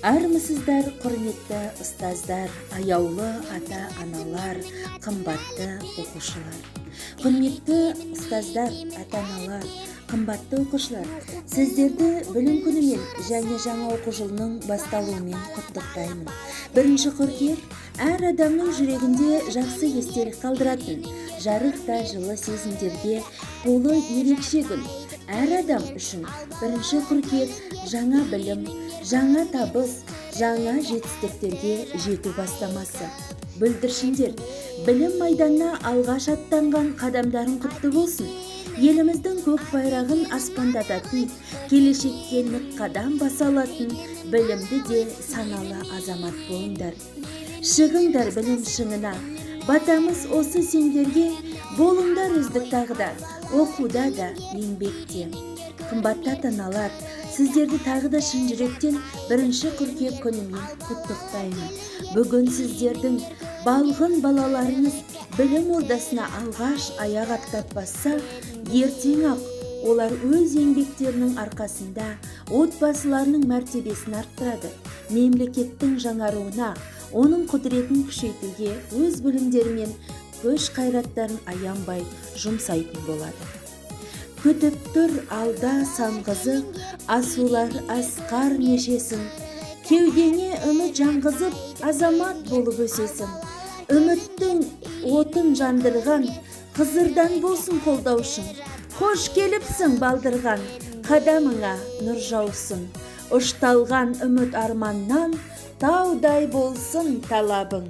Армысыздар, құрметті ұстаздар, аяулы ата-аналар, қымбатты оқушылар. Құрметті ұстаздар, ата-аналар, қымбатты оқушылар, сіздерді білім күнімен және жаңа оқу жылының басталуымен құттықтаймын. 1 қыркүйек әр адамның жүрегінде жақсы естелік қалдыратын, жарық та жылы сезімдерге толы ерекше күн. Әр адам үшін 1 қыркүйек жаңа білім, жаңа табыс, жаңа жетістіктерге жету бастамасы. Бүлдіршіндер, білім майданына алғаш аттанған қадамдарың құтты болсын. Еліміздің көк байрағын аспандататын, келешекке нық қадам баса алатын, білімді де саналы азамат болыңдар. Шығыңдар білім шыңына, батамыз осы сендерге, болыңдар үздік тағыда, оқуда да, еңбекте. Қымбатты ата-аналар, сіздерді тағы да шын жүректен 1 қыркүйек күнімен құттықтаймын. Бүгін сіздердің балғын балаларыңыз білім ордасына алғаш аяқ аттап басса, ертең ақ олар өз еңбектерінің арқасында отбасыларының мәртебесін арттырады. Мемлекеттің жаңаруына, оның құдіретін күшейтуге өз білімдерімен күш қайраттарын аянбай жұмсайтын болады. Күтіп тұр алда сан қызық, асулар асқар нешесін. Кеудеңе үміт жаңғызып, азамат болып өсесің. Үміттің отын жандырған, қызырдан болсын қолдаушың. Қош келіпсің балдырған, қадамыңа нұр жаусын. Ұшталған үміт арманнан, таудай болсын талабың.